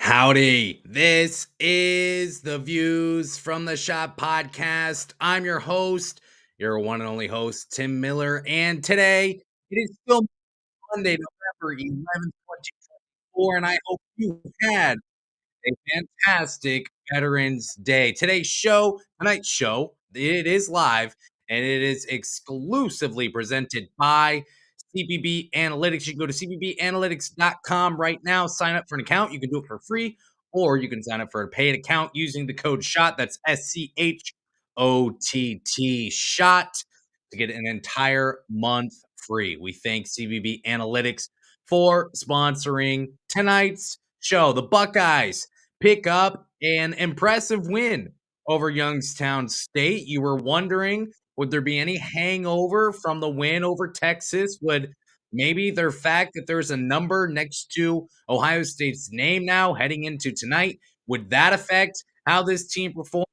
Howdy. This is the Views from the Shop podcast. I'm your host, your one and only host, Tim Miller. And today it is still Monday, November 11th, 2024. And I hope you had a fantastic Veterans Day. Tonight's show, it is live and it is exclusively presented by CBB Analytics. You can go to cbbanalytics.com right now, sign up for an account. You can do it for free, or you can sign up for a paid account using the code SHOT. That's SCHOTT SHOT to get an entire month free. We thank CBB Analytics for sponsoring tonight's show. The Buckeyes pick up an impressive win over Youngstown State. You were wondering, would there be any hangover from the win over Texas? Would maybe their fact that there's a number next to Ohio State's name now heading into tonight, would that affect how this team performed?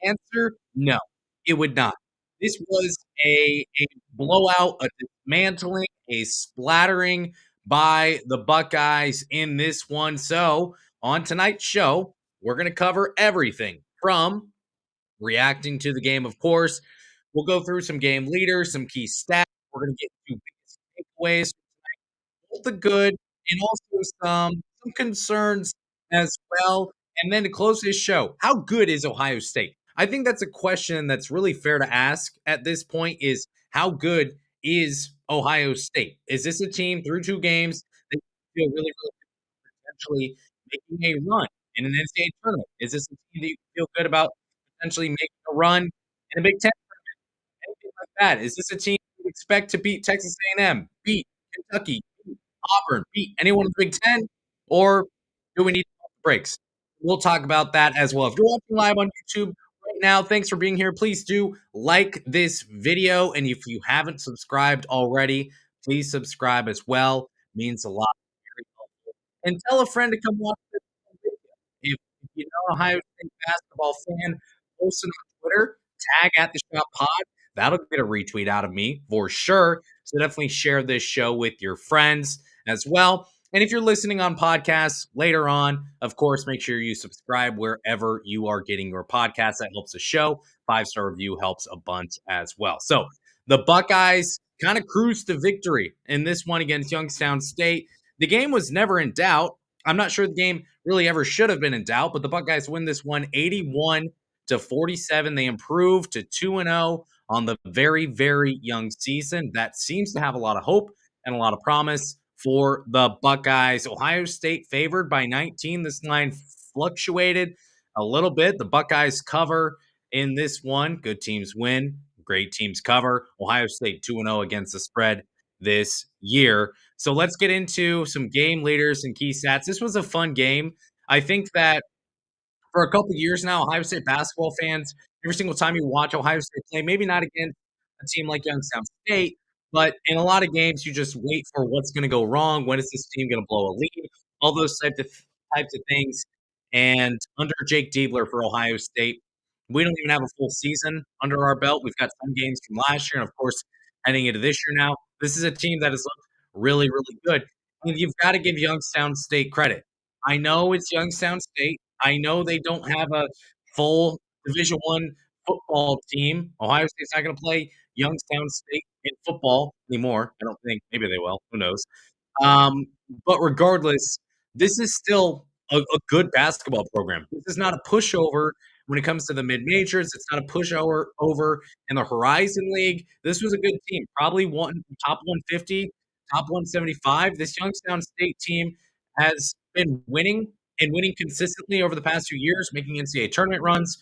The answer, no, it would not. This was a blowout, a dismantling, a splattering by the Buckeyes in this one. So, on tonight's show, we're going to cover everything from reacting to the game, of course. We'll go through some game leaders, some key stats. We're going to get to biggest takeaways, both the good and also some concerns as well. And then to close this show, how good is Ohio State? I think that's a question that's really fair to ask at this point is how good is Ohio State? Is this a team through two games that you feel really, really potentially making a run in an NCAA tournament? Is this a team that you feel good about potentially making a run in a Big Ten tournament? Anything like that? Is this a team you expect to beat Texas A&M, beat Kentucky, beat Auburn, beat anyone in the Big Ten, or do we need to pump the brakes? We'll talk about that as well. If you're watching live on YouTube right now, thanks for being here. Please do like this video, and if you haven't subscribed already, please subscribe as well. It means a lot. Very helpful. And tell a friend to come watch this video. If you know Ohio State basketball fan, post it on Twitter, tag at the shop pod. That'll get a retweet out of me for sure. So definitely share this show with your friends as well. And if you're listening on podcasts later on, of course, make sure you subscribe wherever you are getting your podcasts. That helps the show. 5-star review helps a bunch as well. So the Buckeyes kind of cruised to victory in this one against Youngstown State. The game was never in doubt. I'm not sure the game really ever should have been in doubt, but the Buckeyes win this one 81-47. They improved to 2-0 on the very, very young season. That seems to have a lot of hope and a lot of promise for the Buckeyes. Ohio State favored by 19. This line fluctuated a little bit. The Buckeyes cover in this one. Good teams win. Great teams cover. Ohio State 2-0 against the spread this year. So let's get into some game leaders and key stats. This was a fun game. I think that for a couple years now, Ohio State basketball fans, every single time you watch Ohio State play, maybe not against a team like Youngstown State, but in a lot of games, you just wait for what's going to go wrong. When is this team going to blow a lead? All those types of things. And under Jake Diebler for Ohio State, we don't even have a full season under our belt. We've got some games from last year, and of course, heading into this year now. This is a team that has looked really, really good. And you've got to give Youngstown State credit. I know it's Youngstown State. I know they don't have a full Division One football team. Ohio State's not going to play Youngstown State in football anymore. I don't think. Maybe they will. Who knows? But regardless, this is still a good basketball program. This is not a pushover when it comes to the mid majors. It's not a pushover over in the Horizon League. This was a good team. Probably one top 150, top 175. This Youngstown State team has been winning and winning consistently over the past few years, making NCAA tournament runs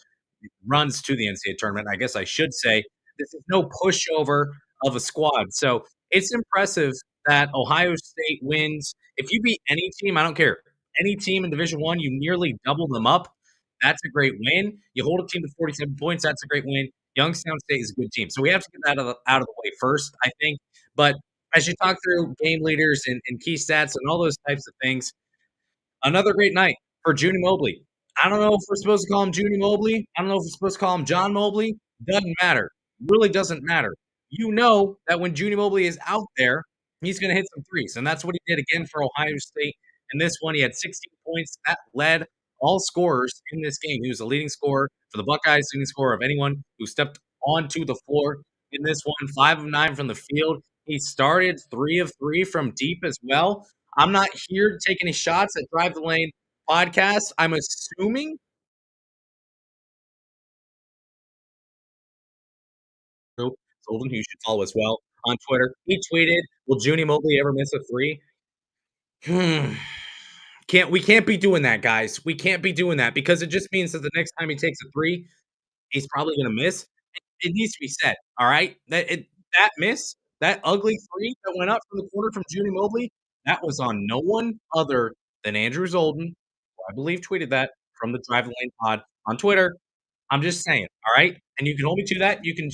to the NCAA tournament. I guess I should say this is no pushover of a squad. So it's impressive that Ohio State wins. If you beat any team, I don't care, any team in Division One, you nearly double them up. That's a great win. You hold a team to 47 points. That's a great win. Youngstown State is a good team. So we have to get that out of the way first, I think. But as you talk through game leaders and key stats and all those types of things, another great night for Junie Mobley. I don't know if we're supposed to call him Junie Mobley. I don't know if we're supposed to call him John Mobley. Doesn't matter. Really doesn't matter. You know that when Junie Mobley is out there, he's going to hit some threes. And that's what he did again for Ohio State In this one, he had 16 points. That led all scorers in this game. He was the leading scorer for the Buckeyes, leading scorer of anyone who stepped onto the floor in this one. 5 of 9 from the field. He started 3 of 3 from deep as well. I'm not here to take any shots at Drive the Lane podcast. I'm assuming Golden, who you should follow as well on Twitter. He tweeted, "Will Junie Mobley ever miss a three?" Hmm. Can't be doing that, guys. We can't be doing that because it just means that the next time he takes a three, he's probably gonna miss. It needs to be said, all right? That miss, that ugly three that went up from the corner from Junie Mobley, that was on no one other than Andrew Zolden, who I believe tweeted that from the Drive the Lane pod on Twitter. I'm just saying, all right? And you can hold me to that. You can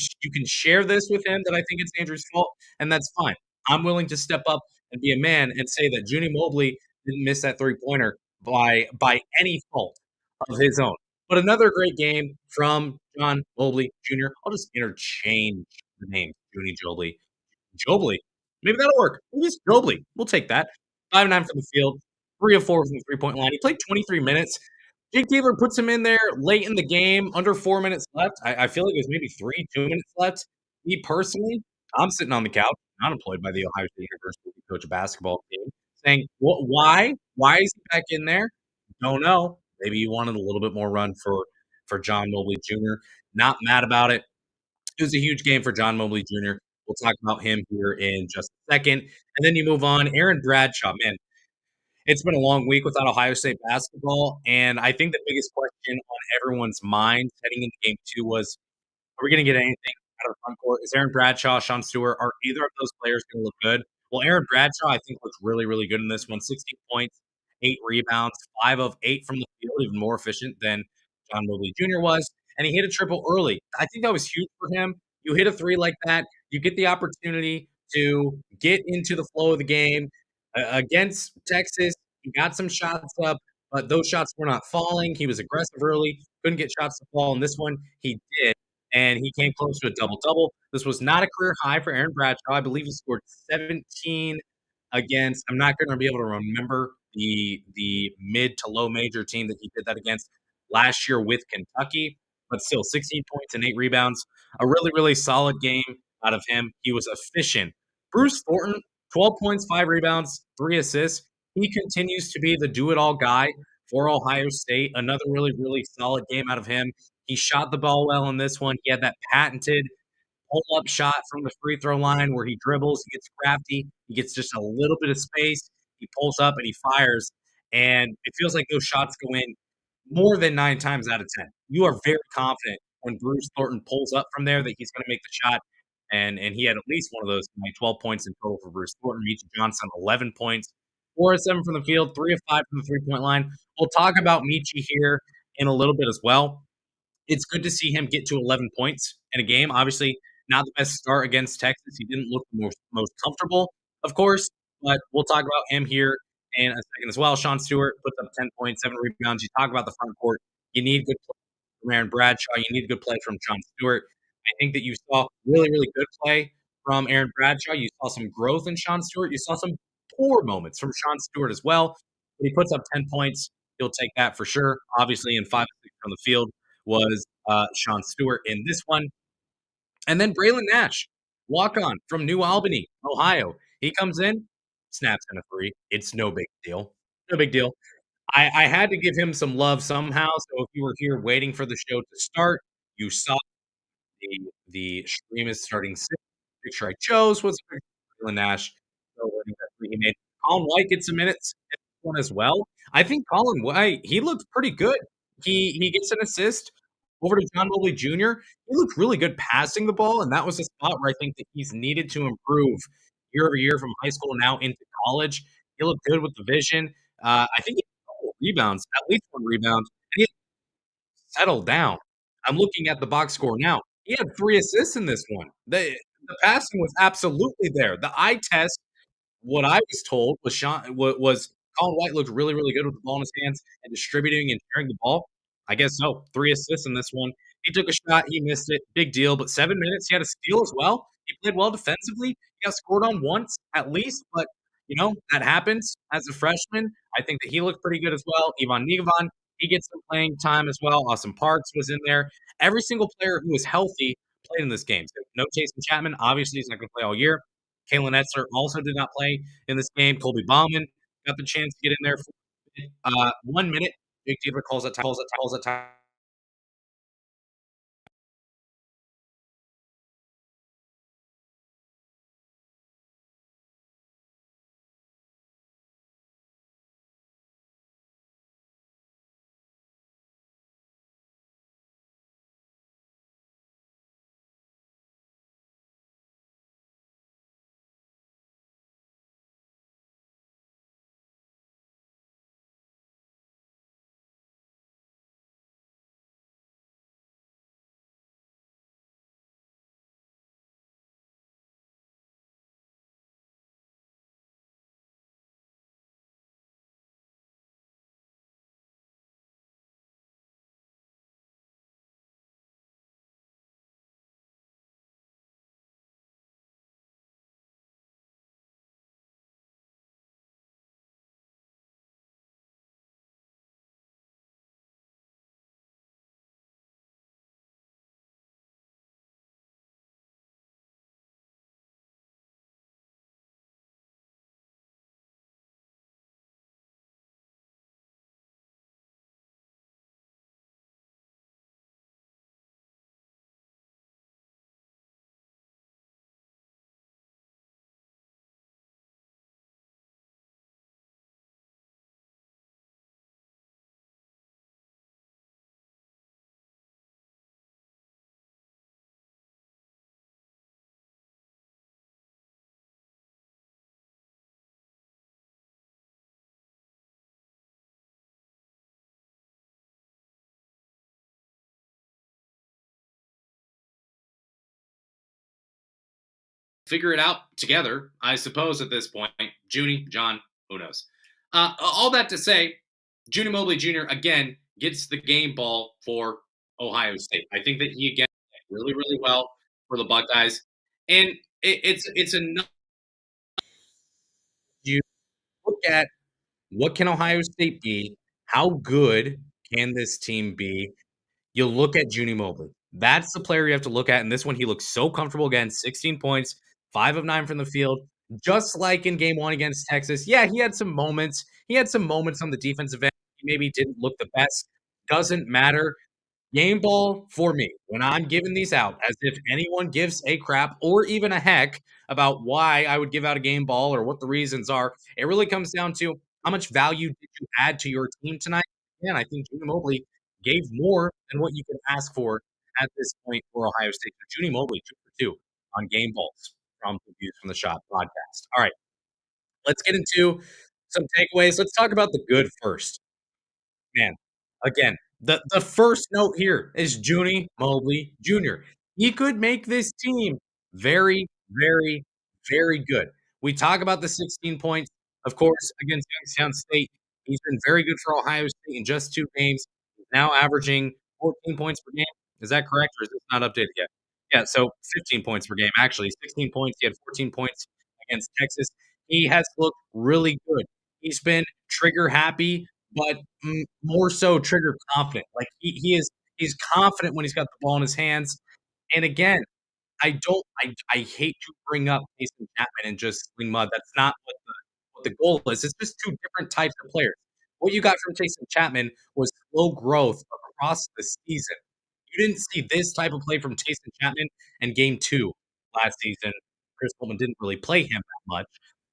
share this with him that I think it's Andrew's fault, and that's fine. I'm willing to step up and be a man and say that Junie Mobley didn't miss that three-pointer by any fault of his own. But another great game from John Mobley Jr. I'll just interchange the name Junie Jobley. Jobley. Maybe that'll work. Maybe it's Jobley. We'll take that. 5 of 9 from the field, 3 of 4 from the three-point line. He played 23 minutes. Jake Diebler puts him in there late in the game, under 4 minutes left. I feel like it was maybe 2 minutes left. Me personally, I'm sitting on the couch, not employed by the Ohio State University to coach a basketball team, saying, "What? Why? Why is he back in there? Don't know. Maybe you wanted a little bit more run for John Mobley Jr. Not mad about it. It was a huge game for John Mobley Jr. We'll talk about him here in just a second, and then you move on. Aaron Bradshaw, man, it's been a long week without Ohio State basketball, and I think the biggest question on everyone's mind heading into game 2 was, are we gonna get anything out of the front court? Is Aaron Bradshaw, Sean Stewart, are either of those players gonna look good? Well, Aaron Bradshaw, I think, looked really, really good in this one. 16 points, 8 rebounds, 5 of 8 from the field, even more efficient than John Mobley Jr. was, and he hit a triple early. I think that was huge for him. You hit a 3 like that, you get the opportunity to get into the flow of the game. Against Texas, he got some shots up, but those shots were not falling. He was aggressive early, couldn't get shots to fall. In this one, he did, and he came close to a double-double. This was not a career high for Aaron Bradshaw. I believe he scored 17 against, I'm not gonna be able to remember the mid to low major team that he did that against last year with Kentucky, but still 16 points and 8 rebounds. A really, really solid game out of him. He was efficient. Bruce Thornton, 12 points, 5 rebounds, 3 assists. He continues to be the do-it-all guy for Ohio State. Another really, really solid game out of him. He shot the ball well in this one. He had that patented pull-up shot from the free throw line where he dribbles, he gets crafty, he gets just a little bit of space, he pulls up and he fires, and it feels like those shots go in more than 9 times out of 10. You are very confident when Bruce Thornton pulls up from there that he's gonna make the shot, and he had at least one of those tonight, 12 points in total for Bruce Thornton. Meechie Johnson, 11 points, 4 of 7 from the field, 3 of 5 from the three-point line. We'll talk about Meechie here in a little bit as well. It's good to see him get to 11 points in a game. Obviously, not the best start against Texas. He didn't look the most comfortable, of course, but we'll talk about him here in a second as well. Sean Stewart puts up 10 points, 7 rebounds. You talk about the front court. You need good play from Aaron Bradshaw. You need good play from Sean Stewart. I think that you saw really, really good play from Aaron Bradshaw. You saw some growth in Sean Stewart. You saw some poor moments from Sean Stewart as well. But he puts up 10 points. He'll take that for sure. Obviously, in 5 of 6 from the field was Sean Stewart in this one. And then Braylon Nash, walk on from New Albany, Ohio. He comes in, snaps in a three. It's no big deal. No big deal. I had to give him some love somehow. So if you were here waiting for the show to start, you saw the stream is starting soon. Picture I chose was a picture of Braylon Nash. So winning that three he made. Colin White gets some minutes in this one as well. I think Colin White, he looked pretty good. He gets an assist over to John Mobley Jr. He looked really good passing the ball, and that was a spot where I think that he's needed to improve year over year from high school now into college. He looked good with the vision. I think he had a couple of rebounds, at least one rebound, and he settled down. I'm looking at the box score now. He had 3 assists in this one. The passing was absolutely there. The eye test, what I was told was Colin White looked really, really good with the ball in his hands and distributing and sharing the ball. I guess so. 3 assists in this one. He took a shot, he missed it. Big deal. But 7 minutes, he had a steal as well. He played well defensively. He got scored on once at least, but That happens as a freshman. I think that he looked pretty good as well. Ivan Nigovan, he gets some playing time as well. Austin Parks was in there. Every single player who was healthy played in this game. So no Jason Chapman. Obviously, he's not going to play all year. Kalen Etzler also did not play in this game. Colby Bauman got the chance to get in there for 1 minute. Jake Deaver calls it time. Figure it out together, I suppose, at this point. Junie, John, who knows? All that to say, Junie Mobley Jr. again gets the game ball for Ohio State. I think that he again did really, really well for the Buckeyes, and it's enough. You look at what can Ohio State be? How good can this team be? You look at Junie Mobley. That's the player you have to look at. And this one, he looks so comfortable again. 16 points, 5 of 9 from the field, just like in game one against Texas. Yeah, he had some moments. He had some moments on the defensive end. He maybe didn't look the best. Doesn't matter. Game ball for me, when I'm giving these out, as if anyone gives a crap or even a heck about why I would give out a game ball or what the reasons are, it really comes down to how much value did you add to your team tonight? And I think Junie Mobley gave more than what you could ask for at this point for Ohio State. So Junie Mobley, 2 for 2 on game balls from the Views from the Shot podcast. All right, let's get into some takeaways. Let's talk about the good first. Man, again, the first note here is Junie Mobley Jr. He could make this team very, very, very good. We talk about the 16 points, of course, against Youngstown State. He's been very good for Ohio State in just 2 games. He's now averaging 14 points per game. Is that correct, or is this not updated yet? Yeah, so 15 points per game, actually. 16 points. He had 14 points against Texas. He has looked really good. He's been trigger happy, but more so trigger confident. Like he's confident when he's got the ball in his hands. And again, I hate to bring up Mason Chapman and just sling mud. That's not what the goal is. It's just 2 different types of players. What you got from Jason Chapman was slow growth across the season. You didn't see this type of play from Jason Chapman in game 2 last season. Chris Holtman didn't really play him that much.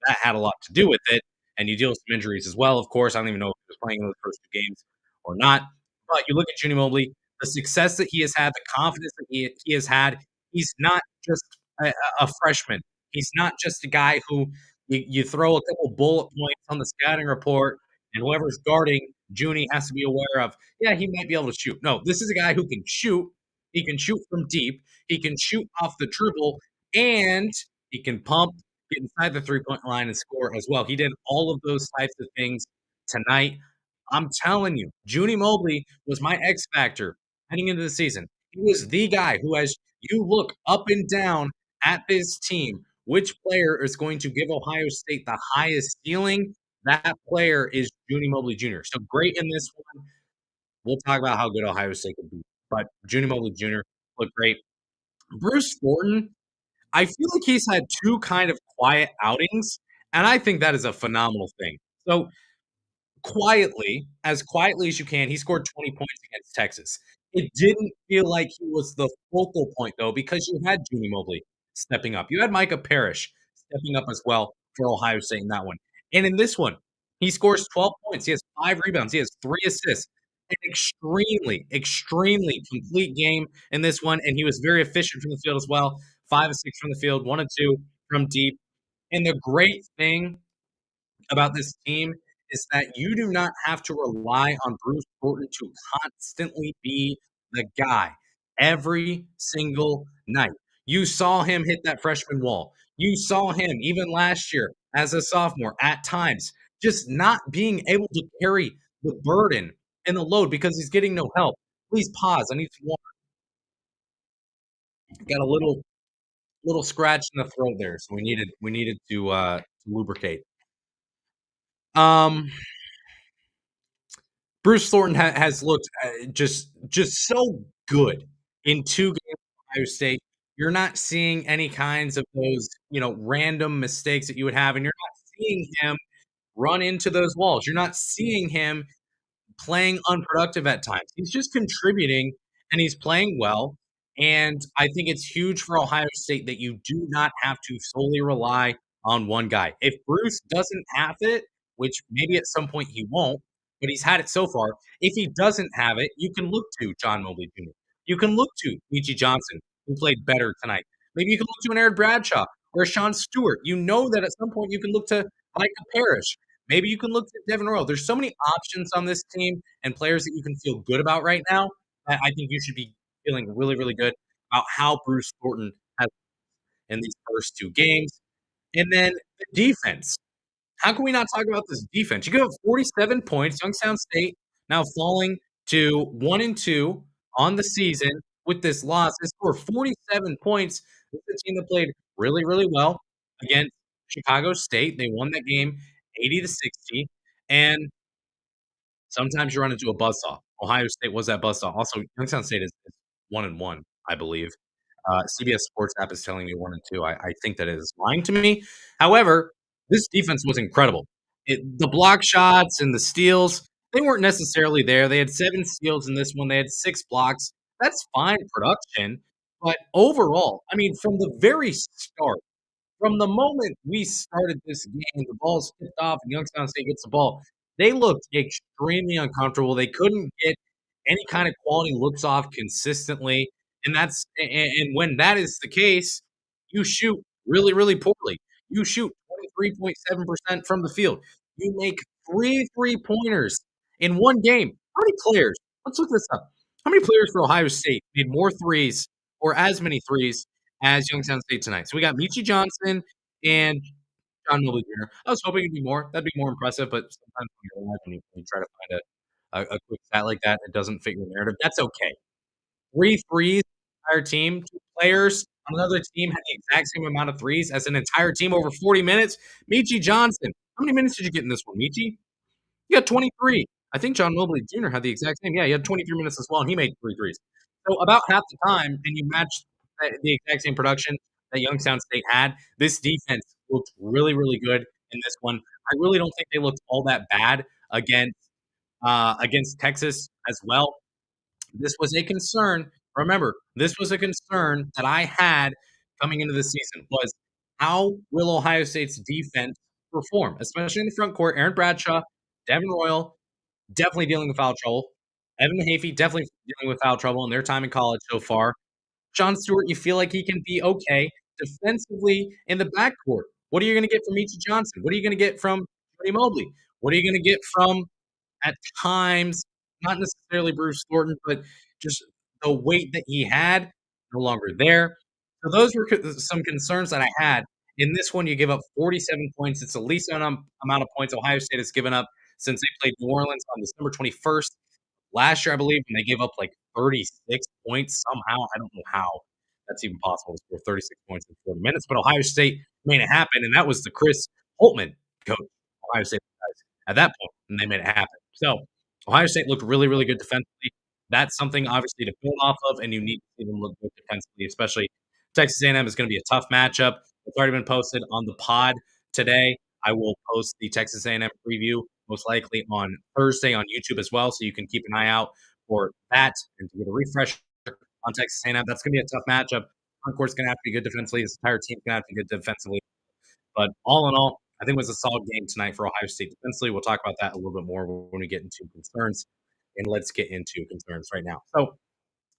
That had a lot to do with it, and you deal with some injuries as well, of course. I don't even know if he was playing in those first 2 games or not. But you look at Junie Mobley, the success that he has had, the confidence that he has had, he's not just a freshman. He's not just a guy who you throw a couple bullet points on the scouting report, and whoever's guarding Junie has to be aware of, yeah, he might be able to shoot. No, this is a guy who can shoot. He can shoot from deep. He can shoot off the dribble, and he can pump, get inside the 3-point line, and score as well. He did all of those types of things tonight. I'm telling you, Junie Mobley was my X factor heading into the season. He was the guy who, as you look up and down at this team, which player is going to give Ohio State the highest ceiling, that player is Junie Mobley Jr. So great in this one. We'll talk about how good Ohio State could be, but Junie Mobley Jr. looked great. Bruce Thornton, I feel like he's had 2 kind of quiet outings, and I think that is a phenomenal thing. So quietly as you can, he scored 20 points against Texas. It didn't feel like he was the focal point, though, because you had Junie Mobley stepping up. You had Micah Parrish stepping up as well for Ohio State in that one. And in this one, he scores 12 points. He has 5 rebounds. He has 3 assists. An extremely complete game in this one, and he was very efficient from the field as well. 5 of 6 from the field, 1 of 2 from deep. And the great thing about this team is that you do not have to rely on Bruce Thornton to constantly be the guy every single night. You saw him hit that freshman wall. You saw him even last year as a sophomore at times just not being able to carry the burden and the load because he's getting no help. Please pause. I need some water. Got a little scratch in the throat there, so we needed to lubricate. Um Bruce Thornton has looked, just so good in 2 games with Ohio State. You're not seeing any kinds of those, random mistakes that you would have, and you're not seeing him run into those walls. You're not seeing him playing unproductive at times. He's just contributing and he's playing well. And I think it's huge for Ohio State that you do not have to solely rely on one guy. If Bruce doesn't have it, which maybe at some point he won't, but he's had it so far. If he doesn't have it, you can look to John Mobley Jr. You can look to Michi Johnson, who played better tonight. Maybe you can look to an Aaron Bradshaw or a Sean Stewart. You know that at some point you can look to Micah Parrish. Maybe you can look at Devin Royal. There's so many options on this team and players that you can feel good about right now. I think you should be feeling really, really good about how Bruce Thornton has in these first 2 games. And then the defense. How can we not talk about this defense? You give up 47 points. Youngstown State now falling to 1 and 2 on the season with this loss. They scored 47 points. This is a team that played really, really well against Chicago State. They won that game 80-60. And sometimes you run into a buzzsaw. Ohio State was that buzzsaw. Also, Youngstown State is 1 and 1, I believe. CBS Sports app is telling me 1 and 2. I think that is lying to me. However, this defense was incredible. The block shots and the steals, they weren't necessarily there. They had 7 steals in this one. They had 6 blocks. That's fine production, but overall, I mean, from the very start, from the moment we started this game, the ball's tipped off and Youngstown State gets the ball, they looked extremely uncomfortable. They couldn't get any kind of quality looks off consistently, and and when that is the case, you shoot really, really poorly. You shoot 23.7% from the field. You make 3 three-pointers in one game. How many players? Let's look this up. How many players for Ohio State made more threes or as many threes as Youngstown State tonight? So we got Michi Johnson and John Mobley Jr. I was hoping it'd be more. That'd be more impressive, but sometimes when you're live and you try to find a quick stat like that, it doesn't fit your narrative. That's okay. 3 threes, entire team, 2 players on another team had the exact same amount of threes as an entire team over 40 minutes. Michi Johnson. How many minutes did you get in this one, Michi? You got 23. I think John Mobley Jr. had the exact same. Yeah, he had 23 minutes as well, and he made 3 threes. So about half the time, and you matched the exact same production that Youngstown State had. This defense looked really, really good in this one. I really don't think they looked all that bad against Texas as well. This was a concern. Remember, this was a concern that I had coming into the season was how will Ohio State's defense perform, especially in the front court. Aaron Bradshaw, Devin Royal, definitely dealing with foul trouble. Evan Mahafey definitely dealing with foul trouble in their time in college so far. John Stewart, you feel like he can be okay defensively in the backcourt. What are you going to get from Michi Johnson? What are you going to get from Cody Mobley? What are you going to get from at times, not necessarily Bruce Thornton, but just the weight that he had no longer there. So those were some concerns that I had. In this one, you give up 47 points. It's the least amount of points Ohio State has given up since they played New Orleans on December 21st last year, I believe, and they gave up like 36 points somehow. I don't know how that's even possible to score 36 points in 40 minutes, but Ohio State made it happen, and that was the Chris Holtmann coach, Ohio State guys at that point, and they made it happen. So Ohio State looked really, really good defensively. That's something obviously to build off of, and you need to see them look good defensively, especially Texas A&M is going to be a tough matchup. It's already been posted on the pod today. I will post the Texas A&M preview most likely on Thursday on YouTube as well, so you can keep an eye out for that and to get a refresh on Texas A&M. That's going to be a tough matchup. Concourse going to have to be good defensively. This entire team's going to have to be good defensively. But all in all, I think it was a solid game tonight for Ohio State defensively. We'll talk about that a little bit more when we get into concerns. And let's get into concerns right now. So,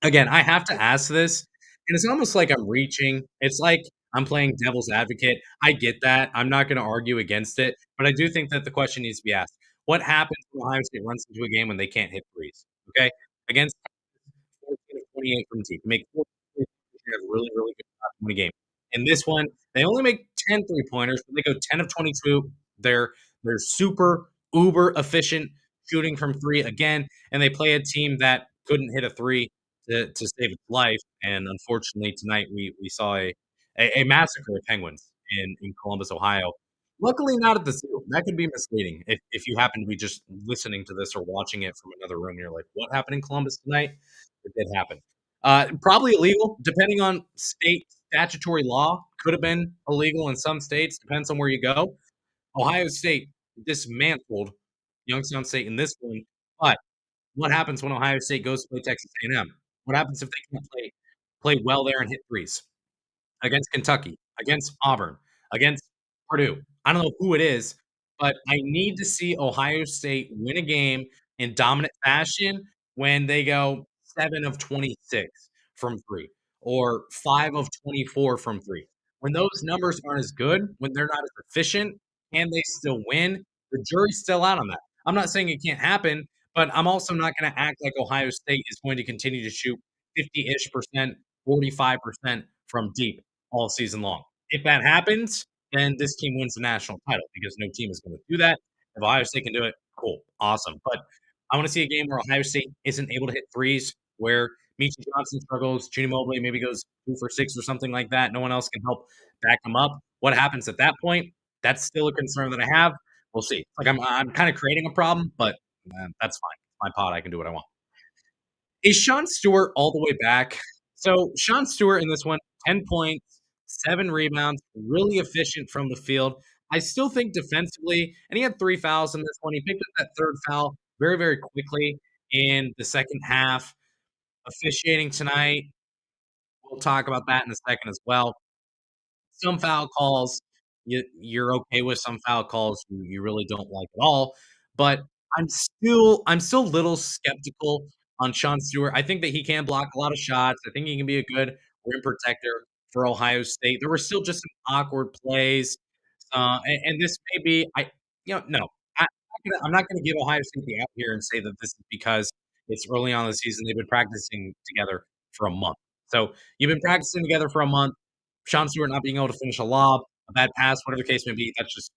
again, I have to ask this, and it's almost like I'm reaching. It's like I'm playing devil's advocate. I get that. I'm not going to argue against it, but I do think that the question needs to be asked. What happens when Ohio State runs into a game when they can't hit threes? Okay? Against 14 of 28 from deep. Make 4 have really, really good shots to win a game. In this one, they only make 10 3-pointers, but they go 10 of 22. They're super uber efficient shooting from three again, and they play a team that couldn't hit a three to save its life. And unfortunately, tonight we saw a massacre of Penguins in Columbus, Ohio. Luckily, not at the zoo. That could be misleading if you happen to be just listening to this or watching it from another room. You're like, what happened in Columbus tonight? It did happen. Probably illegal, depending on state statutory law. Could have been illegal in some states. Depends on where you go. Ohio State dismantled Youngstown State in this one. But what happens when Ohio State goes to play Texas A&M? What happens if they can't play well there and hit threes? Against Kentucky, against Auburn, against Purdue. I don't know who it is, but I need to see Ohio State win a game in dominant fashion when they go 7 of 26 from 3 or 5 of 24 from 3. When those numbers aren't as good, when they're not as efficient, and they still win, the jury's still out on that. I'm not saying it can't happen, but I'm also not gonna act like Ohio State is going to continue to shoot 50-ish percent, 45% from deep all season long. If that happens, then this team wins the national title because no team is going to do that. If Ohio State can do it, cool, awesome. But I want to see a game where Ohio State isn't able to hit threes, where Michi Johnson struggles, Junie Mobley maybe goes 2 for 6 or something like that. No one else can help back him up. What happens at that point? That's still a concern that I have. We'll see. Like I'm kind of creating a problem, but that's fine. My pod, I can do what I want. Is Sean Stewart all the way back? So Sean Stewart in this one, 10 points, 7 rebounds, really efficient from the field. I still think defensively, and he had 3 fouls in this one. He picked up that third foul very, very quickly in the second half. Officiating tonight, we'll talk about that in a second as well. Some foul calls, you're okay with some foul calls you really don't like at all, but I'm still a little skeptical on Sean Stewart. I think that he can block a lot of shots. I think he can be a good rim protector for Ohio State. There were still just some awkward plays, and this may be no, I'm not gonna give Ohio State the out here and say that this is because it's early on in the season. They've been practicing together for a month. So you've been practicing together for a month. Sean Stewart not being able to finish a lob, a bad pass, whatever the case may be,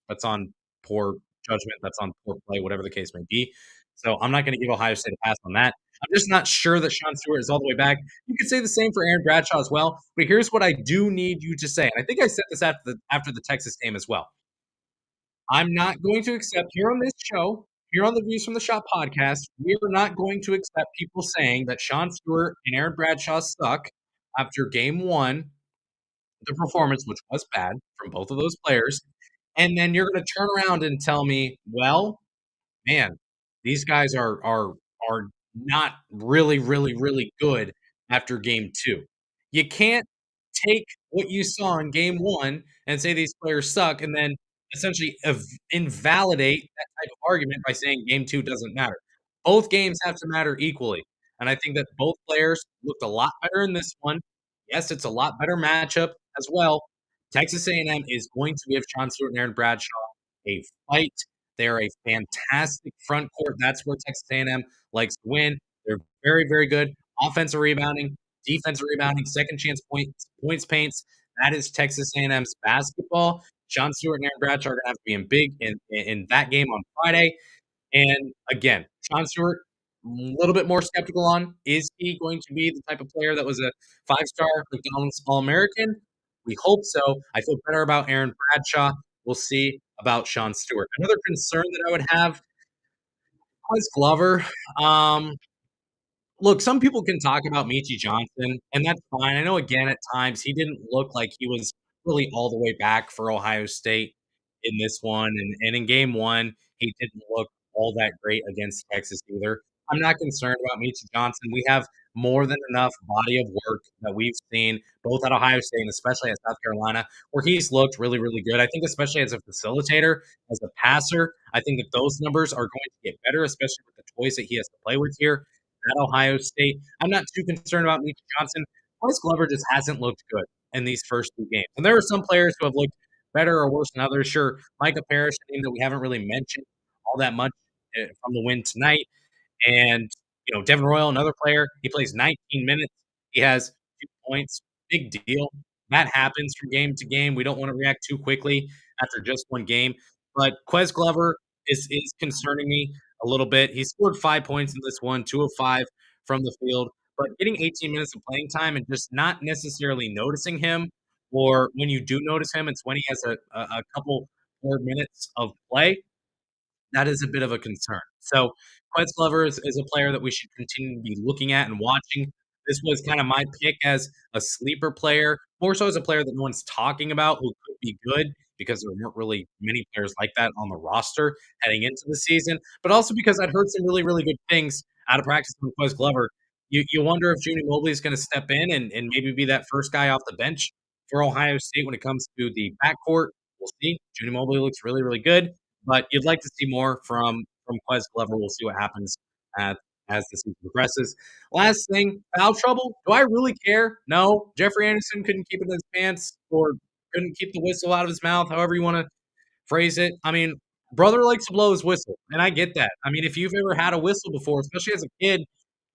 that's on poor judgment, that's on poor play, whatever the case may be. So I'm not gonna give Ohio State a pass on that. I'm just not sure that Sean Stewart is all the way back. You could say the same for Aaron Bradshaw as well, but here's what I do need you to say, and I think I said this after the Texas game as well. I'm not going to accept here on this show, here on the Views from the Shop podcast, we are not going to accept people saying that Sean Stewart and Aaron Bradshaw suck after game 1, the performance, which was bad from both of those players, and then you're gonna turn around and tell me, "Well, man, these guys are not really, really, really good after game 2." You can't take what you saw in game 1 and say these players suck and then essentially invalidate that type of argument by saying game 2 doesn't matter. Both games have to matter equally, and I think that both players looked a lot better in this one. Yes, it's a lot better matchup as well. Texas A&M is going to give Sean Stewart and Aaron Bradshaw a fight. They're a fantastic front court. That's where Texas A&M likes to win. They're very, very good. Offensive rebounding, defensive rebounding, second chance points paints. That is Texas A&M's basketball. Sean Stewart and Aaron Bradshaw are going to have to be in big in that game on Friday. And again, Sean Stewart, a little bit more skeptical on. Is he going to be the type of player that was a 5-star McDonald's All American? We hope so. I feel better about Aaron Bradshaw. We'll see about Sean Stewart. Another concern that I would have was Glover. Um, Look, some people can talk about Michie Johnson, and that's fine. I know again at times he didn't look like he was really all the way back for Ohio State in this one, and in game 1, he didn't look all that great against Texas either. I'm not concerned about Michie Johnson. We have more than enough body of work that we've seen both at Ohio State and especially at South Carolina, where he's looked really, really good. I think especially as a facilitator, as a passer, I think that those numbers are going to get better, especially with the toys that he has to play with here at Ohio State. I'm not too concerned about Meach Johnson. Bryce Glover just hasn't looked good in these first 2 games. And there are some players who have looked better or worse than others. Sure, Micah Parrish, a name that we haven't really mentioned all that much from the win tonight. And, Devin Royal, another player, he plays 19 minutes. He has 2 points. Big deal. That happens from game to game. We don't want to react too quickly after just 1 game. But Quez Glover is concerning me a little bit. He scored 5 points in this one, 2 of 5 from the field. But getting 18 minutes of playing time and just not necessarily noticing him, or when you do notice him, it's when he has a couple more minutes of play that is a bit of a concern. So, Quetz Glover is a player that we should continue to be looking at and watching. This was kind of my pick as a sleeper player, more so as a player that no one's talking about who could be good because there weren't really many players like that on the roster heading into the season, but also because I'd heard some really, really good things out of practice from Quez Glover. You wonder if Junie Mobley is going to step in and maybe be that first guy off the bench for Ohio State when it comes to the backcourt. We'll see. Junie Mobley looks really, really good. But you'd like to see more from Quez Glover. We'll see what happens at, as the season progresses. Last thing, foul trouble. Do I really care? No. Jeffrey Anderson couldn't keep it in his pants or couldn't keep the whistle out of his mouth, however you want to phrase it. I mean, brother likes to blow his whistle, and I get that. I mean, if you've ever had a whistle before, especially as a kid,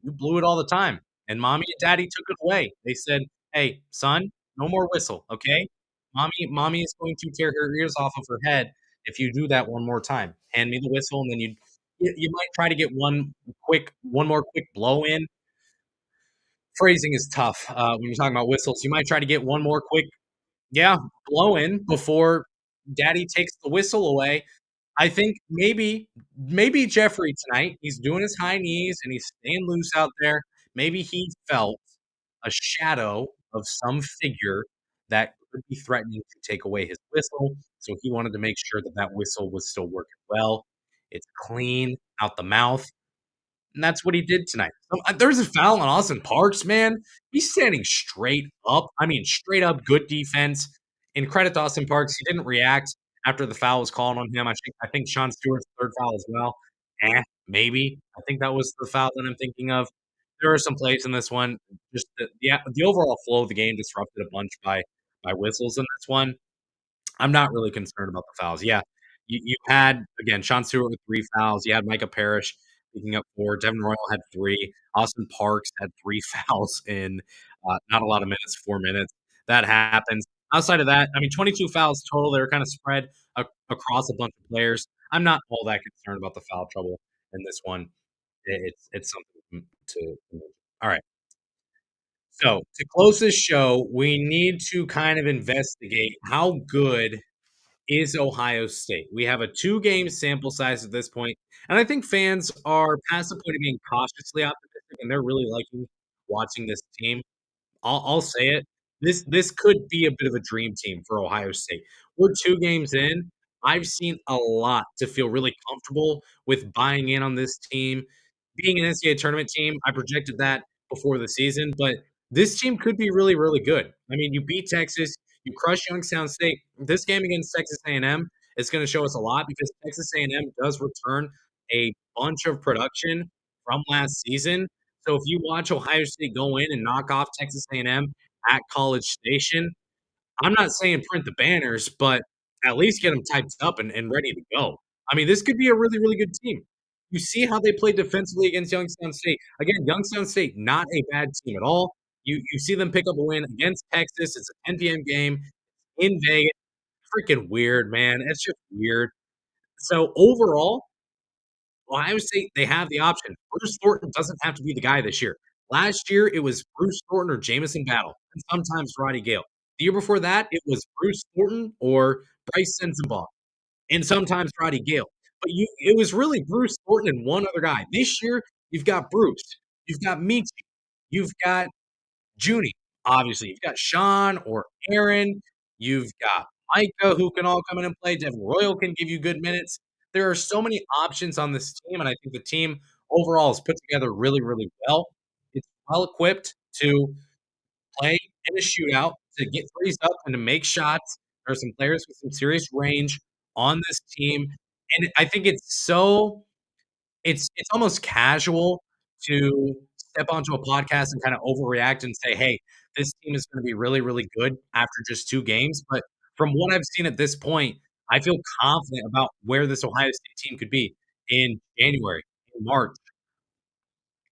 you blew it all the time. And mommy and daddy took it away. They said, "Hey, son, no more whistle, okay? Mommy is going to tear her ears off of her head if you do that one more time. Hand me the whistle, and then you might try to get one more quick blow in. Phrasing is tough when you're talking about whistles. You might try to get one more quick, yeah, blow in before daddy takes the whistle away. I think maybe Jeffrey tonight, he's doing his high knees and he's staying loose out there. Maybe he felt a shadow of some figure that could be threatening to take away his whistle, so he wanted to make sure that that whistle was still working well. It's clean out the mouth. And that's what he did tonight. So, there's a foul on Austin Parks, man. He's standing straight up. I mean, straight up good defense. In credit to Austin Parks, he didn't react after the foul was called on him. I think Sean Stewart's 3rd foul as well. Maybe. I think that was the foul that I'm thinking of. There are some plays in this one. Just the overall flow of the game disrupted a bunch by whistles in this one. I'm not really concerned about the fouls. Yeah, you had again Sean Stewart with 3 fouls. You had Micah Parrish picking up 4. Devin Royal had 3. Austin Parks had 3 fouls in not a lot of minutes, 4 minutes. That happens. Outside of that, I mean, 22 fouls total. They were kind of spread across a bunch of players. I'm not all that concerned about the foul trouble in this one. It's something to. All right. So to close this show, we need to kind of investigate how good is Ohio State. We have a 2-game sample size at this point, and I think fans are past the point of being cautiously optimistic, and they're really liking watching this team. I'll say it. This could be a bit of a dream team for Ohio State. We're 2 games in. I've seen a lot to feel really comfortable with buying in on this team. Being an NCAA tournament team, I projected that before the season, but this team could be really, really good. I mean, you beat Texas, you crush Youngstown State. This game against Texas A&M is going to show us a lot because Texas A&M does return a bunch of production from last season. So if you watch Ohio State go in and knock off Texas A&M at College Station, I'm not saying print the banners, but at least get them typed up and ready to go. I mean, this could be a really, really good team. You see how they play defensively against Youngstown State. Again, Youngstown State, not a bad team at all. You see them pick up a win against Texas. It's a 10 p.m. game in Vegas. Freaking weird, man. It's just weird. So overall, Ohio State, they have the option. Bruce Thornton doesn't have to be the guy this year. Last year, it was Bruce Thornton or Jamison Battle, and sometimes Roddy Gale. The year before that, it was Bruce Thornton or Bryce Sensabaugh, and sometimes Roddy Gale. But it was really Bruce Thornton and one other guy. This year, you've got Bruce, you've got Michi, you've got Junie, obviously, you've got Sean or Aaron, you've got Micah who can all come in and play. Devin Royal can give you good minutes. There are so many options on this team, and I think the team overall is put together really, really well. It's well equipped to play in a shootout, to get threes up and to make shots. There are some players with some serious range on this team, and I think it's almost casual to step onto a podcast and kinda overreact and say, "Hey, this team is gonna be really, really good after just 2 games," but from what I've seen at this point, I feel confident about where this Ohio State team could be in January, in March.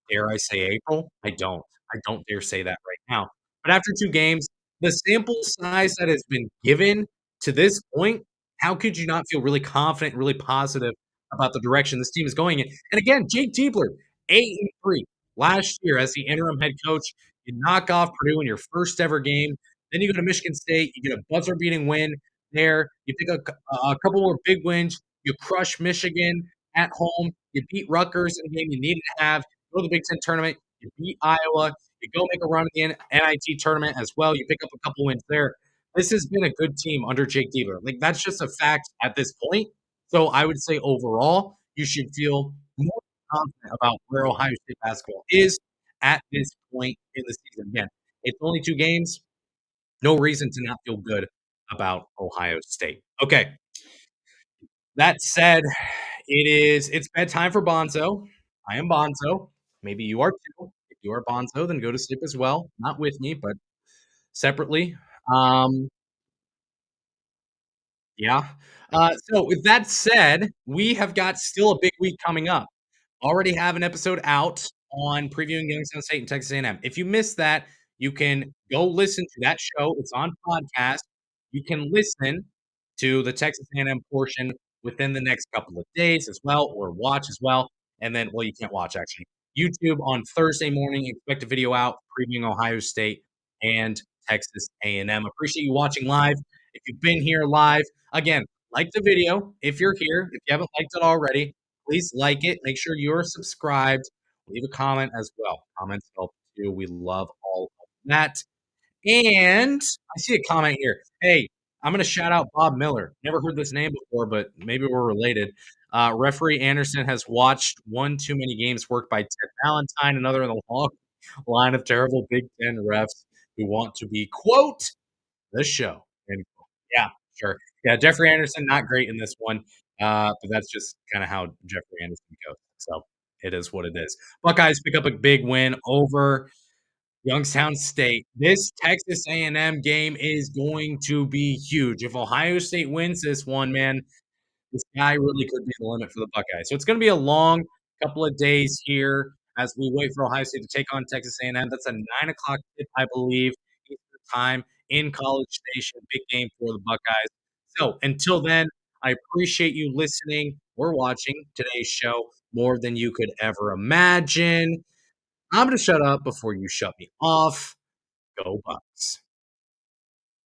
Dare I say April? I don't. I don't dare say that right now. But after 2 games, the sample size that has been given to this point, how could you not feel really confident, really positive about the direction this team is going in? And again, Jake Diebler, 8-3 last year as the interim head coach. You knock off Purdue in your first ever game. Then you go to Michigan State. You get a buzzer beating win there. You pick a couple more big wins. You crush Michigan at home. You beat Rutgers in a game you needed to have. Go to the Big Ten tournament, you beat Iowa, you go make a run at the NIT tournament as well, you pick up a couple wins there. This has been a good team under Jake Diebler. Like, that's just a fact at this point. So I would say overall, you should feel more confident about where Ohio State basketball is at this point in the season. Again, it's only 2 games. No reason to not feel good about Ohio State. Okay, that said, it's bedtime for Bonzo. I am Bonzo. Maybe you are too. If you are Bonzo, then go to sleep as well. Not with me, but separately. Um, yeah. So with that said, we have got still a big week coming up. Already have an episode out on previewing Youngstown State and Texas A&M. If you missed that, you can go listen to that show. It's on podcast. You can listen to the Texas A&M portion within the next couple of days as well, or watch as well. And then, well, you can't watch actually. YouTube on Thursday morning. Expect a video out previewing Ohio State and Texas A&M. Appreciate you watching live. If you've been here live, again, like the video if you're here. If you haven't liked it already, please like it. Make sure you're subscribed. Leave a comment as well. Comments help too. We love all of that. And I see a comment here. Hey, I'm going to shout out Bob Miller. Never heard this name before, but maybe we're related. Referee Anderson has watched one too many games worked by Ted Valentine, another in the long line of terrible Big Ten refs who want to be, quote, the show. And yeah, sure. Yeah, Jeffrey Anderson, not great in this one. But that's just kind of how Jeffrey Anderson goes. So it is what it is. Buckeyes pick up a big win over Youngstown State. This Texas A&M game is going to be huge. If Ohio State wins this one, man, the sky really could be the limit for the Buckeyes. So it's going to be a long couple of days here as we wait for Ohio State to take on Texas A&M. That's a 9 o'clock tip, I believe, Eastern time in College Station. Big game for the Buckeyes. So until then, I appreciate you listening or watching today's show more than you could ever imagine. I'm going to shut up before you shut me off. Go Bucks.